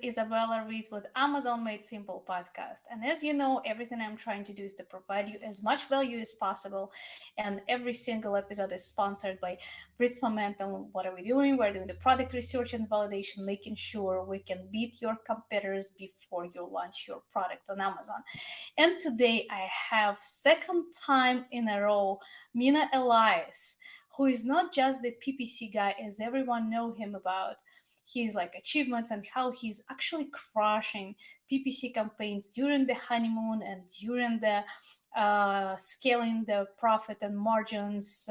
Izabella Reese with Amazon Made Simple podcast. And as you know, everything I'm trying to do is to provide you as much value as possible. And every single episode is sponsored by Ritz Momentum. What are we doing? We're doing the product research and validation, making sure we can beat your competitors before you launch your product on Amazon. And today I have second time in a row Mina Elias, who is not just the PPC guy as everyone know him about his like achievements and how he's actually crushing PPC campaigns during the honeymoon and during the scaling the profit and margins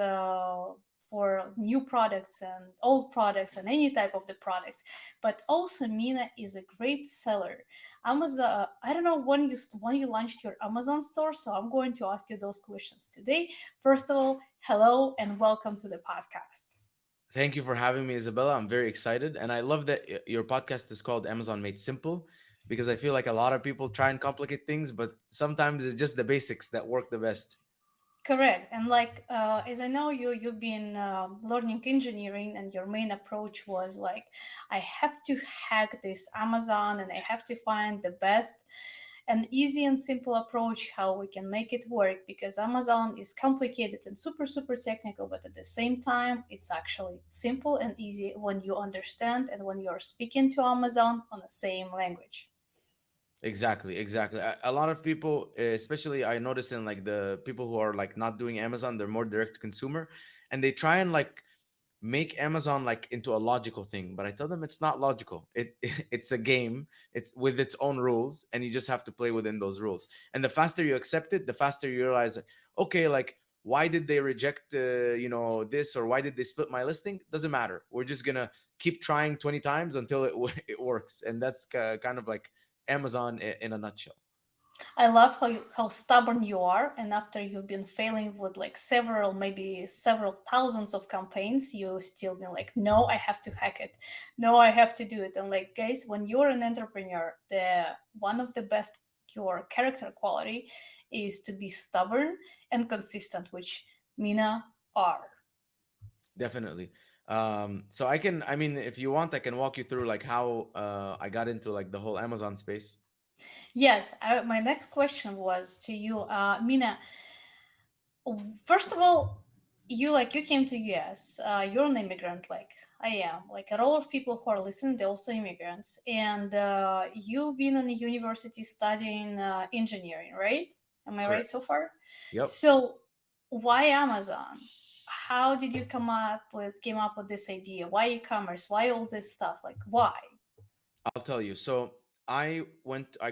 for new products and old products and any type of the products. But also Mina is a great seller. Amazon, I don't know when you launched your Amazon store, so I'm going to ask you those questions today. First of all, hello and welcome to the podcast. Thank you for having me, Isabella. I'm very excited. And I love that your podcast is called Amazon Made Simple because I feel like a lot of people try and complicate things, but sometimes it's just the basics that work the best. Correct. And like as I know you, you've been learning engineering, and your main approach was like, I have to hack this Amazon, and I have to find the best and easy and simple approach how we can make it work, because Amazon is complicated and super technical, but at the same time it's actually simple and easy when you understand and when you're speaking to Amazon on the same language. Exactly, exactly. A lot of people, especially I notice in like the people who are like not doing Amazon, they're more direct to consumer, and they try and like make Amazon like into a logical thing. But I tell them it's not logical. It it's a game. It's with its own rules, and you just have to play within those rules. And the faster you accept it, the faster you realize, like, okay, like why did they reject this, or why did they split my listing? Doesn't matter. We're just gonna keep trying 20 times until it works, and that's kind of like Amazon in a nutshell. I love how stubborn you are, and after you've been failing with like several, maybe several thousands of campaigns, you still be like, no, I have to hack it. No, I have to do it. And like, guys, when you're an entrepreneur, the one of the best your character quality is to be stubborn and consistent, which Mina are. Definitely. So I mean, if you want, I can walk you through like how I got into like the whole Amazon space. Yes, my next question was to you, Mina. First of all, you came to US. You're an immigrant, like I am. Like a lot of people who are listening, they're also immigrants, and you've been in the university studying engineering, right? Am I right Correct. so far? Yep. So why Amazon? How did you came up with this idea? Why e-commerce? Why all this stuff? Like why? I'll tell you. So I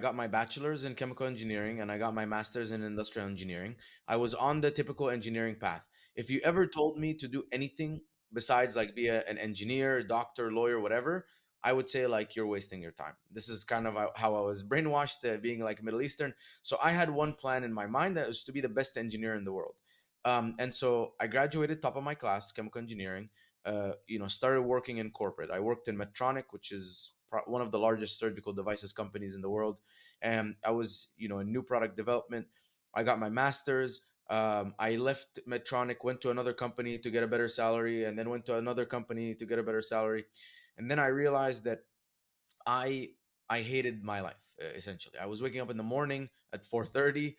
got my bachelor's in chemical engineering and I got my master's in industrial engineering. I was on the typical engineering path. If you ever told me to do anything besides like be an engineer, doctor, lawyer, whatever, I would say like you're wasting your time. This is kind of how I was brainwashed, being like Middle Eastern. So I had one plan in my mind that was to be the best engineer in the world. And so I graduated top of my class, chemical engineering. Started working in corporate. I worked in Medtronic, which is one of the largest surgical devices companies in the world, and I was, in new product development. I got my master's. I left Medtronic, went to another company to get a better salary, and then went to another company to get a better salary, and then I realized that I I hated my life, essentially. I was waking up in the morning at 4:30,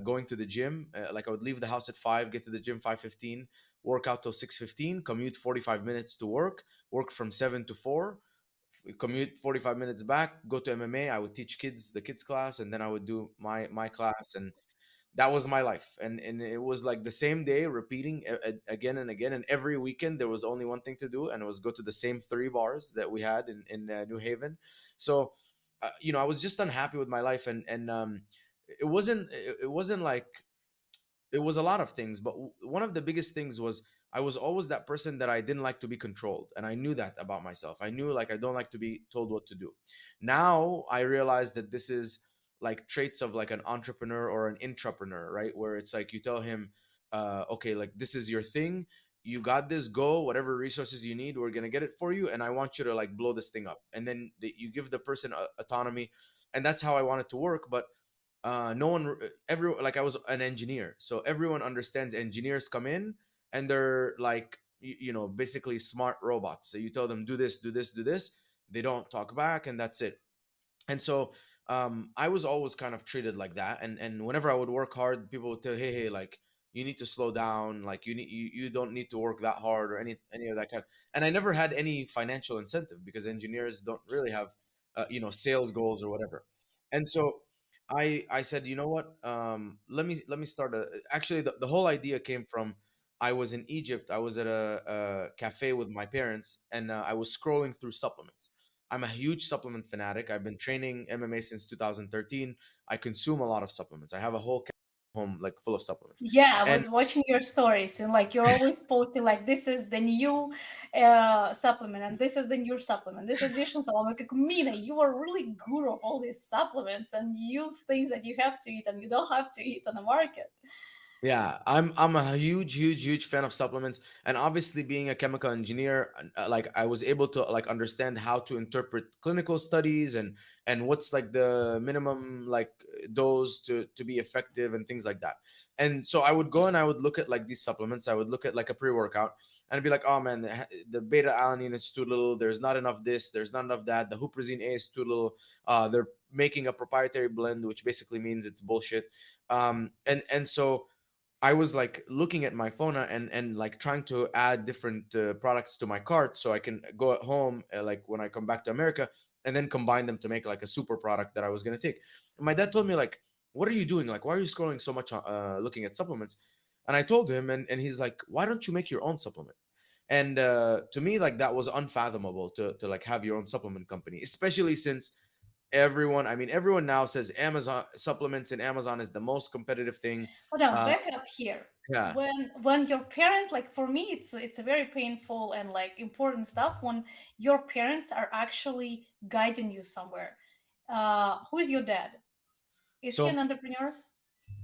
going to the gym. Like I would leave the house at 5, get to the gym 5:15, work out till 6:15, commute 45 minutes to work from 7 to 4, commute 45 minutes back, go to MMA. I would teach kids the kids class, and then I would do my class, and that was my life. And it was like the same day repeating again and again, and every weekend there was only one thing to do, and it was go to the same 3 bars that we had in New Haven. So I was just unhappy with my life, and it wasn't like, it was a lot of things, but one of the biggest things was I was always that person that I didn't like to be controlled, and I knew that about myself. I knew like I don't like to be told what to do. Now I realize that this is like traits of like an entrepreneur or an intrapreneur, right? Where it's like you tell him, okay, like this is your thing, you got this, go, whatever resources you need, we're gonna get it for you, and I want you to like blow this thing up, and then you give the person autonomy, and that's how I want it to work. But no one everyone, like I was an engineer, so everyone understands engineers come in and they're like basically smart robots. So you tell them do this, do this, do this, they don't talk back, and that's it. And so I was always kind of treated like that, and whenever I would work hard, people would tell, hey, like, you need to slow down, like, you don't need to work that hard, or any of that kind. And I never had any financial incentive because engineers don't really have sales goals or whatever. And so I said, you know what, let me start a actually the whole idea came from, I was in Egypt. I was at a cafe with my parents, and I was scrolling through supplements. I'm a huge supplement fanatic. I've been training MMA since 2013. I consume a lot of supplements. I have a whole home like full of supplements. Yeah, I And was watching your stories, and like you're always posting like this is the new supplement, and this is the new supplement, this additional supplement. Like, Mina, you are really guru of all these supplements and new things that you have to eat and you don't have to eat on the market. yeah, I'm a huge fan of supplements, and obviously being a chemical engineer, like, I was able to like understand how to interpret clinical studies, and what's like the minimum like dose to be effective and things like that. And so I would go and I would look at like these supplements. I would look at like a pre-workout, and I'd be like, oh man, the beta alanine is too little. There's not enough this. There's not enough that. The huperzine A is too little. They're making a proprietary blend, which basically means it's bullshit. And so I was like looking at my phone, and like trying to add different products to my cart so I can go at home, like when I come back to America, and then combine them to make like a super product that I was gonna take. And my dad told me like, "What are you doing? Like, why are you scrolling so much, looking at supplements?" And I told him, and he's like, "Why don't you make your own supplement?" And to me, like, that was unfathomable to like have your own supplement company, especially since everyone now says Amazon supplements, and Amazon is the most competitive thing. Hold on, Uh, back up here. yeah. When your parent, like for me, it's a very painful and like important stuff when your parents are actually guiding you somewhere. Who is your dad? Is he an So entrepreneur?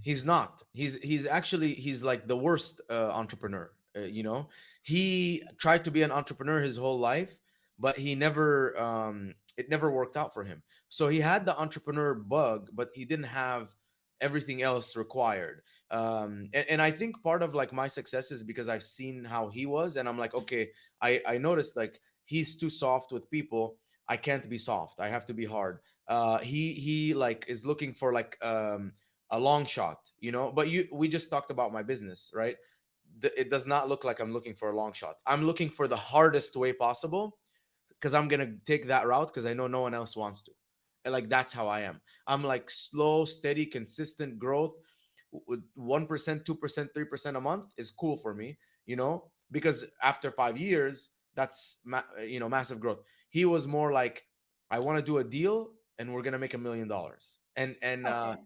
he's not. He's like the worst entrepreneur. He tried to be an entrepreneur his whole life, but he never it never worked out for him. So he had the entrepreneur bug, but he didn't have everything else required. And I think part of like my success is because I've seen how he was, and I'm like, okay, I noticed like he's too soft with people. I can't be soft. I have to be hard. He like is looking for like a long shot, but we just talked about my business, right? It does not look like I'm looking for a long shot. I'm looking for the hardest way possible, because I'm gonna take that route because I know no one else wants to. And like, that's how I am. I'm like slow, steady, consistent growth. 1%, 2%, 3% a month is cool for me, because after 5 years, that's massive growth. He was more like, I want to do a deal and we're gonna make $1 million. And Okay.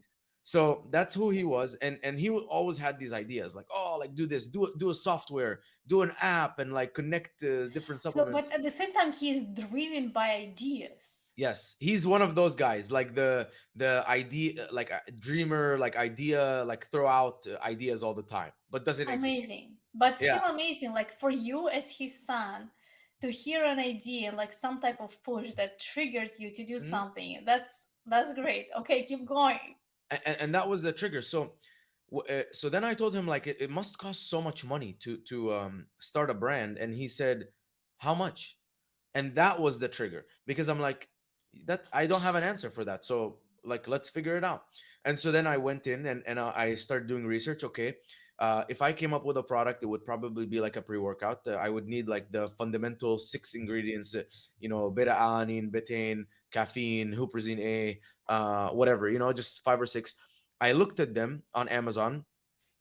so that's who he was. And he always had these ideas like, oh, like, do this, do a software, do an app, and like connect different So, but supplements. at the same time, he's driven by ideas. Yes, he's one of those guys, like the idea, like a dreamer, like idea, like throw out ideas all the time, but doesn't execute. Amazing, but Yeah. still amazing. Like for you as his son, to hear an idea and like some type of push that triggered you to do Mhm. something. That's great. Okay, keep going. And that was the trigger. So so then I told him like, it must cost so much money to start a brand, and he said, how much? And that was the trigger, because I'm like, that I don't have an answer for that, so like, let's figure it out. And so then I went in, and I started doing research. Okay, if I came up with a product, it would probably be like a pre-workout. I would need like the fundamental six ingredients, beta alanine, betaine, caffeine, huperzine A, whatever, just five or six. I looked at them on Amazon,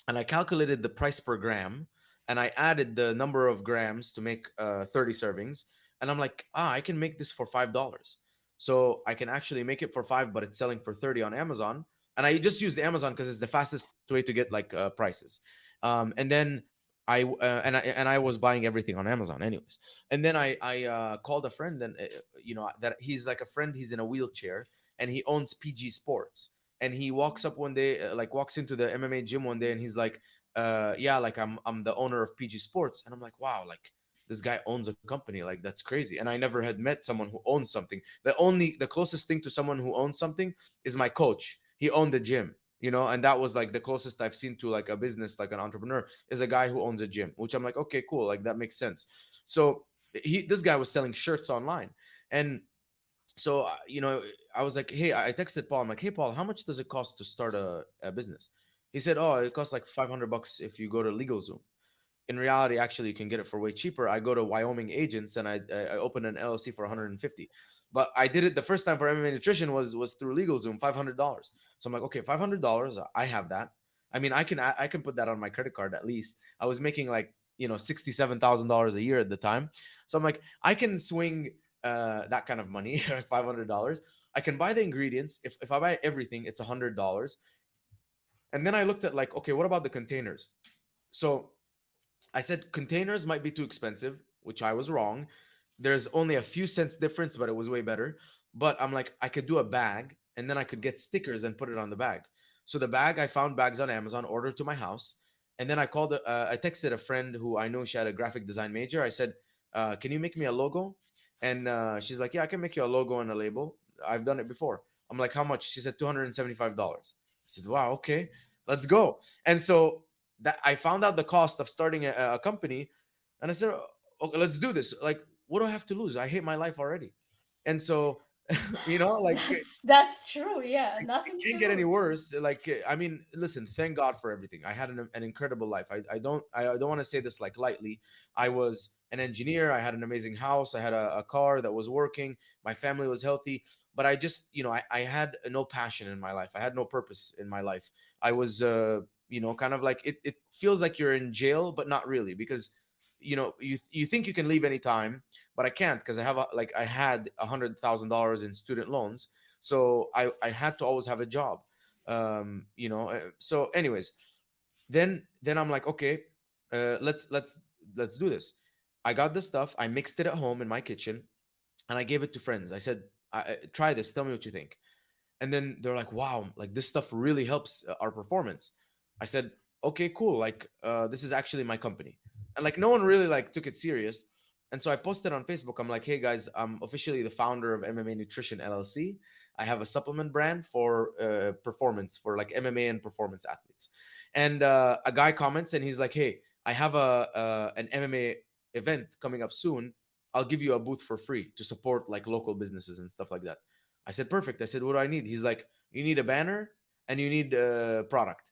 and I calculated the price per gram, and I added the number of grams to make 30 servings. And I'm like, I can make this for $5. So I can actually make it for five, but it's selling for 30 on Amazon. And I just used Amazon because it's the fastest way to get like prices. And then I was buying everything on Amazon anyways. And then I called a friend, and that he's like a friend. He's in a wheelchair, and he owns PG Sports. And he walks up one day, like walks into the MMA gym one day, and he's like, yeah, like, I'm the owner of PG Sports. And I'm like, wow, like, this guy owns a company, like, that's crazy. And I never had met someone who owns something. The closest thing to someone who owns something is my coach. He owned a gym, and that was like the closest I've seen to like a business, like an entrepreneur, is a guy who owns a gym, which I'm like, okay, cool, like, that makes sense. So this guy was selling shirts online. And So I was like, hey, I texted Paul. I'm like, hey, Paul, how much does it cost to start a business? He said, oh, it costs like $500 if you go to LegalZoom. In reality, actually, you can get it for way cheaper. I go to Wyoming Agents and I opened an LLC for 150. But I did it the first time for MMA Nutrition was through LegalZoom, $500. So I'm like, okay, $500, I have that. I mean, I can put that on my credit card at least. I was making like $67,000 a year at the time, so I'm like, I can swing that kind of money, like $500. I can buy the ingredients. If I buy everything, it's $100. And then I looked at like, okay, what about the containers? So I said containers might be too expensive, which I was wrong. There's only a few cents difference, but it was way better. But I'm like, I could do a bag and then I could get stickers and put it on the bag. So the bag, I found bags on Amazon, ordered to my house. And then I texted a friend who I know she had a graphic design major. I said, can you make me a logo? And she's like, yeah, I can make you a logo and a label. I've done it before. I'm like, how much? She said $275. I said, wow, okay, let's go. And so that I found out the cost of starting a company, and I said, okay, let's do this. Like, what do I have to lose? I hate my life already. And so, like That's true. Yeah, it nothing can't to get any lose. worse. Like, I mean, listen, thank God for everything. I had an incredible life. I don't want to say this like lightly. I was an engineer. I had an amazing house. I had a car that was working. My family was healthy. But I just, I had no passion in my life. I had no purpose in my life. I was, kind of like it feels like you're in jail, but not really, because you think you can leave anytime, but I can't, because I had $100,000 in student loans, so I had to always have a job. So anyways, then I'm like, okay, let's do this. I got the stuff, I mixed it at home in my kitchen, and I gave it to friends. I said, try this, tell me what you think. And then they're like, wow, like this stuff really helps our performance. I said, okay, cool, like this is actually my company. And like no one really like took it serious. And so I posted on Facebook, I'm like, hey guys, I'm officially the founder of MMA Nutrition LLC. I have a supplement brand for performance, for like MMA and performance athletes. And a guy comments and he's like, hey, I have an MMA event coming up soon. I'll give you a booth for free to support like local businesses and stuff like that. I said, perfect. I said, what do I need? He's like, you need a banner and you need a product.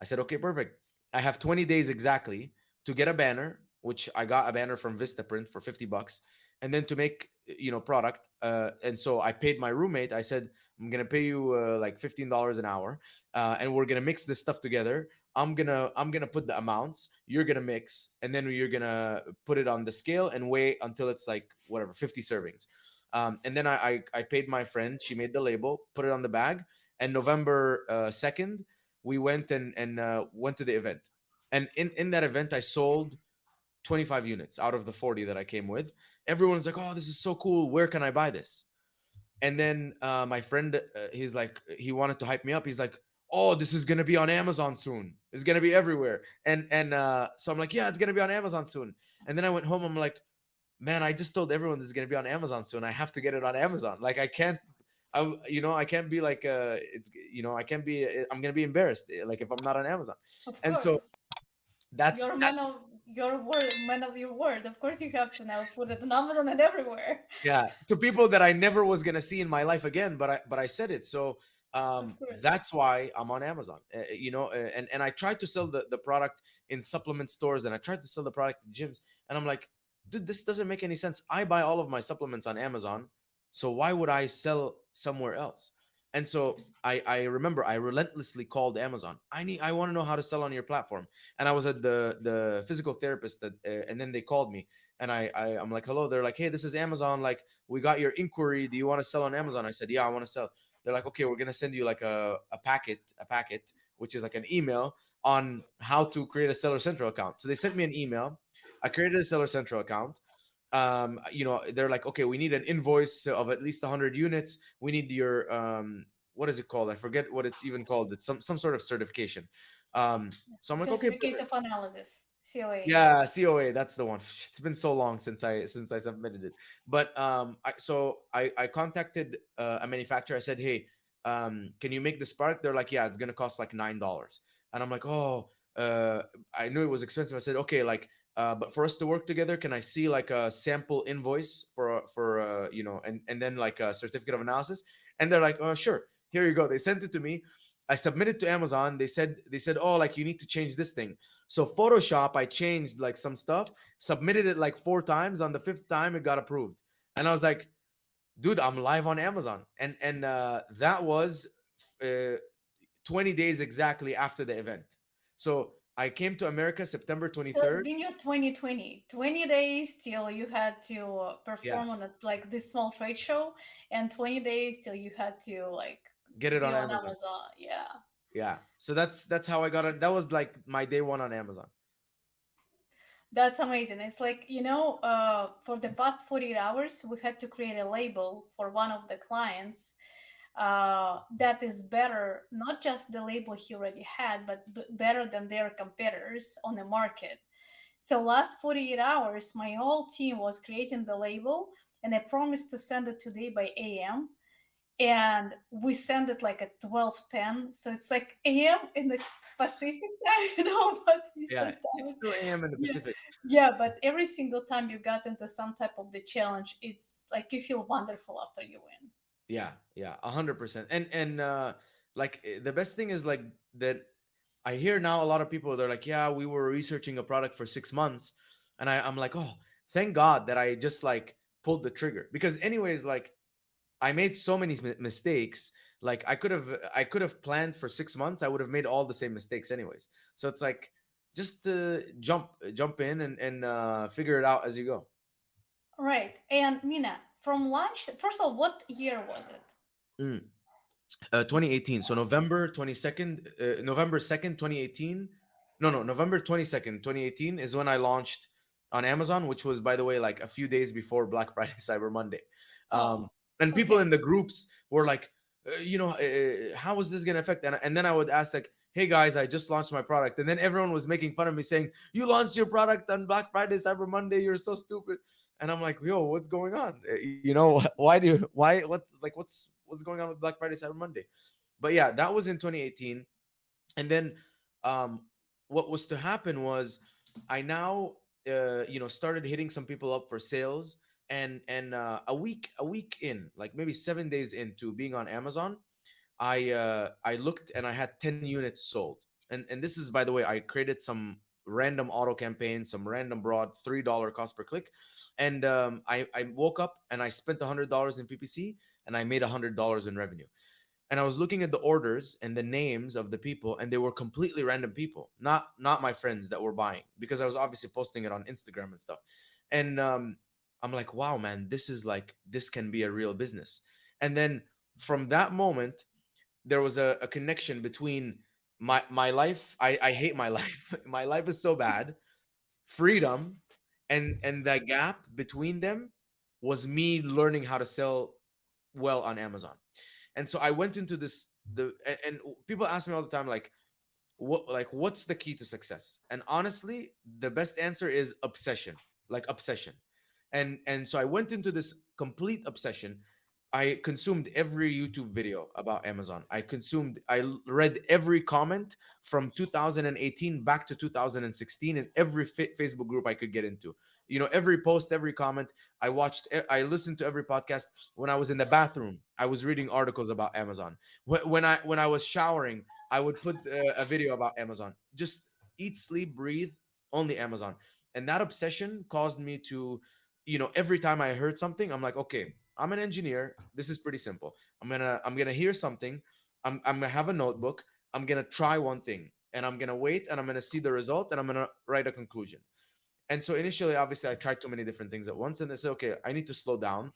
I said, okay, perfect. I have 20 days exactly to get a banner, which I got a banner from Vistaprint for $50, and then to make, product. And so I paid my roommate. I said, I'm going to pay you like $15 an hour. And we're going to mix this stuff together. I'm gonna put the amounts, you're gonna mix, and then you're gonna put it on the scale and weigh until it's like whatever 50 servings. And then I paid my friend. She made the label, put it on the bag. And November 2nd, we went and went to the event. And in that event, I sold 25 units out of the 40 that I came with. Everyone's like, "Oh, this is so cool. Where can I buy this?" And then my friend, he's like, he wanted to hype me up. He's like, "Oh, this is gonna be on Amazon soon. It's gonna be everywhere." And so I'm like, "Yeah, it's gonna be on Amazon soon." And then I went home. I'm like, man, I just told everyone this is gonna be on Amazon soon. I have to get it on Amazon. Like I can't, I can't be like, I can't be. I'm gonna be embarrassed, like if I'm not on Amazon. Of And so course. that's You're a that. man of your word, man of your word. Of course, you have to now put it on Amazon and everywhere. Yeah, to people that I never was gonna see in my life again, but I said it. So Of course. that's why I'm on Amazon. And I tried to sell the product in supplement stores, and I tried to sell the product in gyms, and I'm like, dude, this doesn't make any sense. I buy all of my supplements on Amazon, so why would I sell somewhere else? And so I remember I relentlessly called Amazon. I want to know how to sell on your platform. And I was at the physical therapist and then they called me, and I'm like, hello. They're like, hey, this is Amazon. Like, we got your inquiry. Do you want to sell on Amazon? I said, yeah, I want to sell. They're like, okay, we're gonna send you like a packet, which is like an email on how to create a Seller Central account. So they sent me an email. I created a Seller Central account. They're like, okay, we need an invoice of at least 100 units. We need your what is it called? I forget what it's even called. It's some sort of certification. So I'm like, okay, Certificate perfect. of Analysis, COA. Yeah, COA, that's the one. It's been so long since I submitted it. But I contacted a manufacturer. I said, "Hey, can you make the spark?" They're like, "Yeah, it's gonna cost like $9." And I'm like, "Oh." uh, I knew it was expensive. I said, okay, like, but for us to work together, can I see like a sample invoice for and then like a certificate of analysis? And they're like, oh, sure, here you go. They sent it to me. I submitted to Amazon. They said, oh, like you need to change this thing. So Photoshop, I changed like some stuff, submitted it like 4 times. On the fifth time, it got approved, and I was like, dude, I'm live on Amazon, and that was uh, 20 days exactly after the event. So I came to America September So it's 23rd. been your 2020, 20 days till you had to Yeah, perform on like this small trade show, and 20 days till you had to like get it be on on Amazon. Amazon. Yeah. Yeah. So that's how I got it. That was like my day one on Amazon. That's amazing. It's like, for the past 48 hours, we had to create a label for one of the clients that is better, not just the label he already had, but better than their competitors on the market. So, last 48 hours, my whole team was creating the label, and I promised to send it today by AM. And we send it like at 12:10. So it's like AM in the Pacific time, but Eastern Yeah, time. it's still AM in the Yeah. Pacific. Yeah, but every single time you got into some type of the challenge, it's like you feel wonderful after you win. Yeah, yeah, 100%. And like the best thing is like that I hear now a lot of people they're like, yeah, we were researching a product for 6 months, and I'm like, oh, thank God that I just like pulled the trigger because anyways, like I made so many mistakes. Like I could have planned for 6 months. I would have made all the same mistakes anyways. So it's like just jump in and figure it out as you go. Right. And Mina, from launch, first of all, what year was it? Mm. 2018. So November 2nd, 2018. No, November 22nd, 2018 is when I launched on Amazon, which was, by the way, like a few days before Black Friday, Cyber Monday. Um, Oh, and people okay. in the groups were like, how is this going to affect? And then I would ask, like, hey guys, I just launched my product. And then everyone was making fun of me saying, you launched your product on Black Friday, Cyber Monday. You're so stupid. And I'm like, yo, what's going on? Why what's going on with Black Friday, Cyber Monday? But yeah, that was in 2018. And then um what was to happen was I now started hitting some people up for sales, and a week in, like maybe 7 days into being on Amazon, I looked and I had 10 units sold. And this is, by the way, I created some random auto campaign, some random broad $3 cost per click. And I woke up and I spent $100 in PPC, and I made $100 in revenue. And I was looking at the orders and the names of the people, and they were completely random people, not my friends that were buying, because I was obviously posting it on Instagram and stuff. And I'm like, wow, man, this can be a real business. And then from that moment, there was a connection between my life. I hate my life. My life is so bad. Freedom, and the gap between them was me learning how to sell well on Amazon. And so I went into this the and people ask me all the time, like, what's the key to success? And honestly, the best answer is obsession. Like obsession. And so I went into this complete obsession. I consumed every YouTube video about Amazon. I read every comment from 2018 back to 2016 in every Facebook group I could get into. Every post, every comment. I listened to every podcast. When I was in the bathroom, I was reading articles about Amazon. When I was showering, I would put a video about Amazon. Just eat, sleep, breathe, only Amazon. And that obsession caused me to, every time I heard something, I'm like, okay, I'm an engineer. This is pretty simple. I'm gonna hear something. I'm gonna have a notebook. I'm gonna try one thing, and I'm gonna wait, and I'm gonna see the result, and I'm gonna write a conclusion. And so initially, obviously, I tried too many different things at once, and they said, okay, I need to slow down.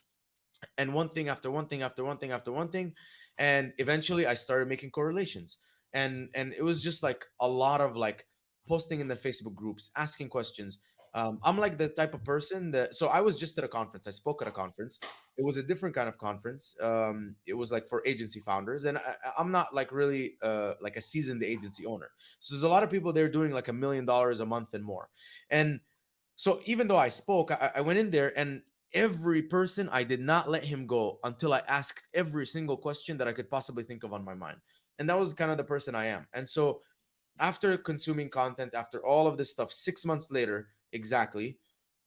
And one thing after one thing after one thing after one thing, and eventually I started making correlations. And it was just like a lot of like posting in the Facebook groups, asking questions. I'm like the type of person that, so I was just at a conference. I spoke at a conference. It was a different kind of conference. It was like for agency founders, and I'm not like really like a seasoned agency owner. So there's a lot of people there doing like $1 million a month and more. And so even though I spoke, I went in there, and every person, I did not let him go until I asked every single question that I could possibly think of on my mind. And that was kind of the person I am. And so after consuming content, after all of this stuff, 6 months later, exactly,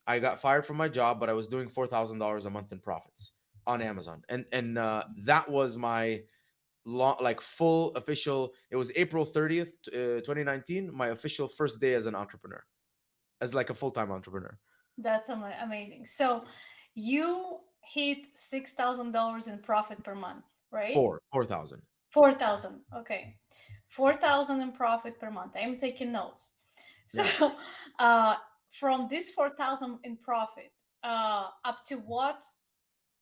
I got fired from my job, but I was doing $4,000 a month in profits on Amazon, and that was my like full official. It was April 30th, 2019, my official first day as an entrepreneur, as like a full time entrepreneur. That's amazing. So you hit $6,000 in profit per month, right? 4,000. 4,000. Okay. 4,000 in profit per month. I'm taking notes. So Yeah. uh, from this 4,000 in profit, up to what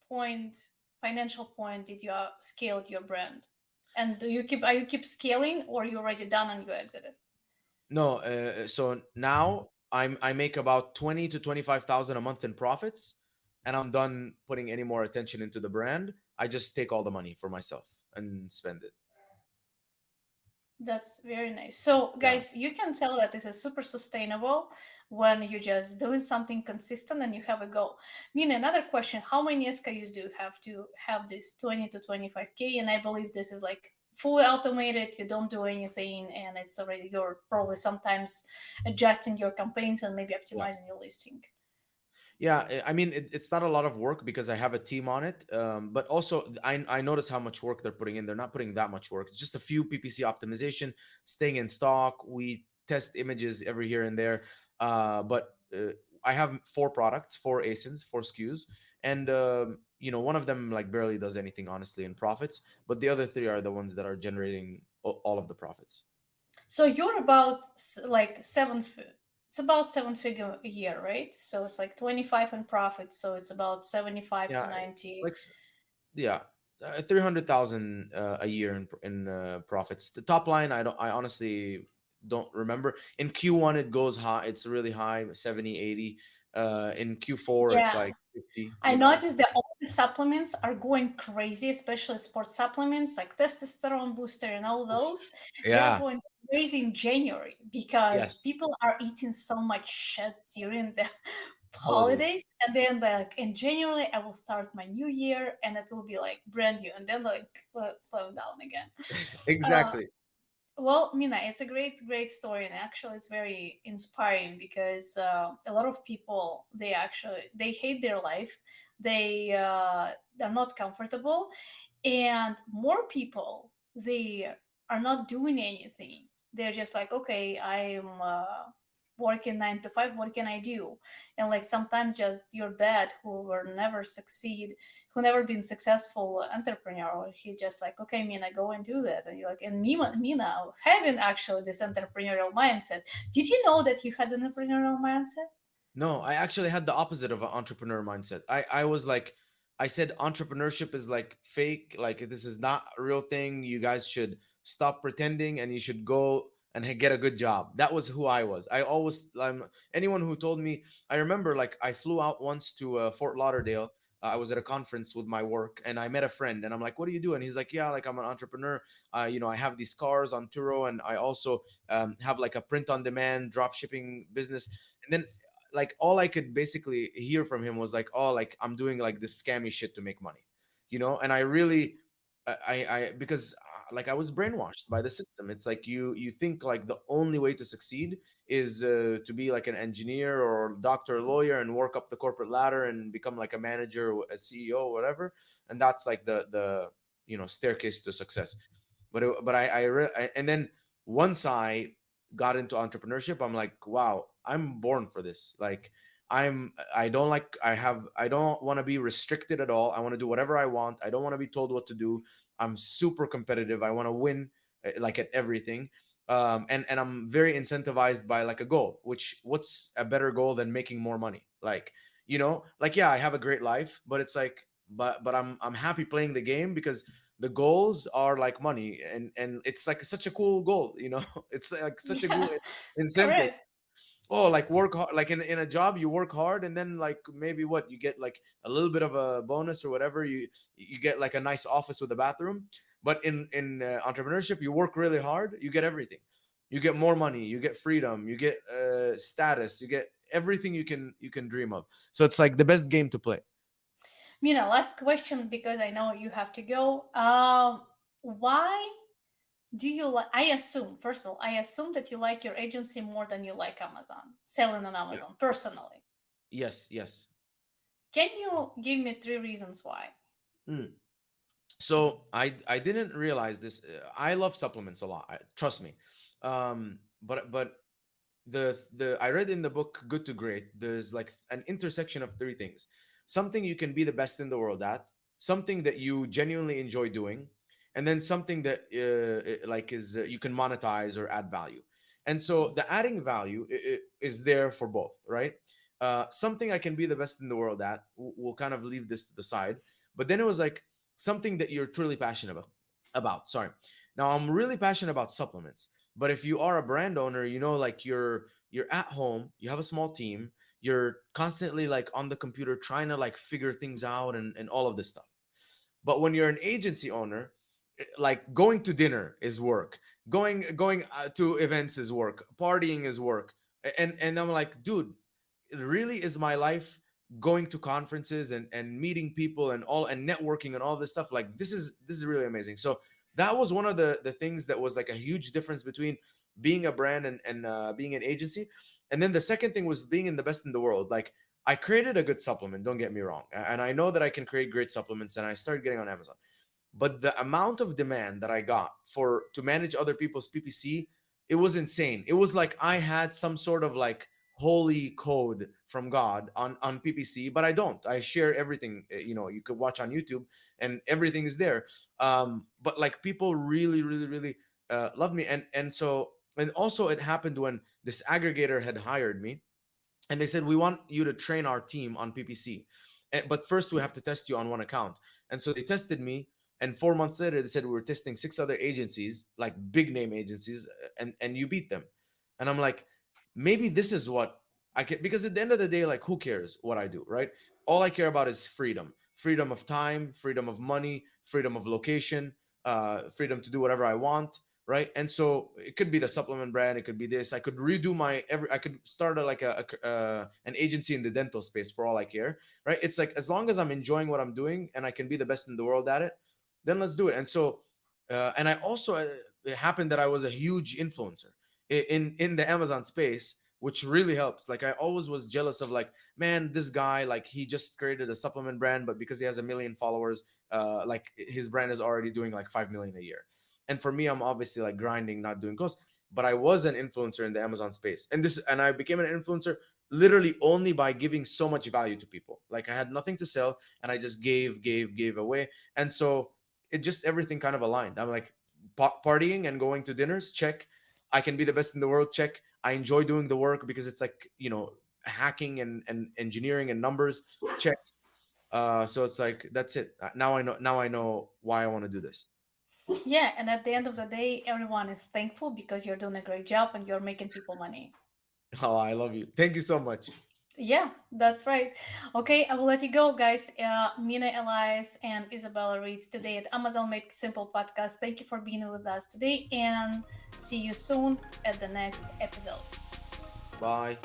point, financial point, did you scale your brand? And are you keep scaling, or you already done and you exited? No, so now I make about 20 to 25,000 a month in profits, and I'm done putting any more attention into the brand. I just take all the money for myself and spend it. That's very nice. So, Yeah. guys, you can tell that this is super sustainable when you just doing something consistent and you have a goal. Mina, another question: how many SKUs do you have to have this 20 to 25K? And I believe this is like fully automated. You don't do anything, and it's already you're probably sometimes adjusting your campaigns and maybe Yeah. optimizing your listing. Yeah, I mean, it's not a lot of work because I have a team on it. But also, I notice how much work they're putting in. They're not putting that much work. It's just a few PPC optimization, staying in stock. We test images every here and there. But I have four products, four ASINs, four SKUs, and one of them like barely does anything honestly in profits. But the other three are the ones that are generating all of the profits. So you're about like it's about seven figure a year, right? So it's like 25 in profit. So it's about 75 to Yeah, 90. like yeah, 300,000 a year in profits. The top line, I honestly don't remember. In Q1 it goes high, it's really high, 70, 80. In Q4 it's Yeah. like 50, I noticed that all the supplements are going crazy, especially sports supplements like testosterone booster and all Oof. those. They are Yeah. going crazy in January because Yes. people are eating so much shit during the Holidays. holidays. And then, like, in January, I will start my new year and it will be like brand new. And then, like, slow down again. Uh, Exactly. well, Mina, it's a great story, and actually, it's very inspiring because a lot of people they hate their life, they're not comfortable, and more people they are not doing anything. They're just like, okay, I'm working 9 to 5. What can I do? And like sometimes just your dad, who will never succeed, who never been successful entrepreneur, he's just like, okay, Mina, go and do that. And you're like, and Mina having actually this entrepreneurial mindset. Did you know that you had an entrepreneurial mindset? No, I actually had the opposite of an entrepreneur mindset. I was like, I said entrepreneurship is like fake, like this is not a real thing. You guys should stop pretending and you should go and get a good job. That was who I was. I always anyone who told me. I remember like I flew out once to Fort Lauderdale. I was at a conference with my work and I met a friend and I'm like, what do you do? And he's like, yeah, like I'm an entrepreneur. I have these cars on Turo and I also have like a print on demand drop shipping business. And then like all I could basically hear from him was like, oh, like I'm doing like this scammy shit to make money, and I really, because like I was brainwashed by the system. It's like you think like the only way to succeed is to be like an engineer or doctor or lawyer and work up the corporate ladder and become like a manager or a CEO or whatever, and that's like the staircase to success. And then once I got into entrepreneurship, I'm like, wow, I'm born for this. Like, I don't want to be restricted at all. I want to do whatever I want. I don't want to be told what to do. I'm super competitive. I want to win, like at everything. And I'm very incentivized by like a goal, which what's a better goal than making more money? Like, like, yeah, I have a great life, but it's like, but I'm happy playing the game because the goals are like money, and it's like such a cool goal. It's like such a cool Yeah, incentive. correct. Oh, like work hard, like in a job you work hard and then like maybe what you get like a little bit of a bonus or whatever. You get like a nice office with a bathroom. But in entrepreneurship, you work really hard, you get everything. You get more money, you get freedom, you get status, you get everything you can dream of. So it's like the best game to play. Mina, last question because I know you have to go. Why Do you like, I assume, first of all, I assume that you like your agency more than you like Amazon, selling on Yeah. Amazon personally. Yes, yes. Can you give me three reasons why? Mm. So I didn't realize this. I love supplements a lot. Trust me. But the I read in the book Good to Great, there's like an intersection of three things: something you can be the best in the world at, something that you genuinely enjoy doing, and then something that like is you can monetize or add value. And so the adding value is there for both, right? Something I can be the best in the world at, we'll kind of leave this to the side. But then it was like something that you're truly passionate about, sorry. Now I'm really passionate about supplements, but if you are a brand owner, you know, like you're at home, you have a small team, you're constantly like on the computer trying to like figure things out and all of this stuff. But when you're an agency owner, like going to dinner is work, going to events is work, partying is work. And I'm like, dude, really is my life going to conferences and meeting people and all and networking and all this stuff? Like this is really amazing. So that was one of the things that was like a huge difference between being a brand and being an agency. And then the second thing was being in the best in the world. Like I created a good supplement, don't get me wrong, and I know that I can create great supplements, and I started getting on Amazon. But the amount of demand that I got for to manage other people's PPC, it was insane. It was like I had some sort of like holy code from God on PPC, but I don't. I share everything. You know, you could watch on YouTube, and everything is there. But like people really, really, really loved me, and so and also it happened when this aggregator had hired me, and they said we want you to train our team on PPC, but first we have to test you on one account. And so they tested me, and 4 months later they said we were testing six other agencies, like big name agencies, and you beat them. And I'm like, maybe this is what I can, because at the end of the day, like who cares what I do, right? All I care about is freedom, freedom of time, freedom of money, freedom of location, freedom to do whatever I want, right? And so it could be the supplement brand, it could be this. I could redo my every. I could start like an agency in the dental space for all I care, right? It's like as long as I'm enjoying what I'm doing and I can be the best in the world at it, then let's do it. And so, and I also it happened that I was a huge influencer in the Amazon space, which really helps. Like I always was jealous of like, man, this guy like he just created a supplement brand, but because he has a million followers, like his brand is already doing like 5 million a year. And for me, I'm obviously like grinding, not doing costs. But I was an influencer in the Amazon space, and I became an influencer literally only by giving so much value to people. Like I had nothing to sell, and I just gave away. And so it just everything kind of aligned. I'm like partying and going to dinners, check. I can be the best in the world, check. I enjoy doing the work because it's like, you know, hacking and engineering and numbers, check. So it's like that's it. Now I know why I want to do this. Yeah, and at the end of the day, everyone is thankful because you're doing a great job and you're making people money. Oh, I love you. Thank you so much. Yeah, that's right. Okay, I will let you go, guys. Mina Elias and Izabella Reads today at Amazon Made Simple Podcast. Thank you for being with us today, and see you soon at the next episode. Bye.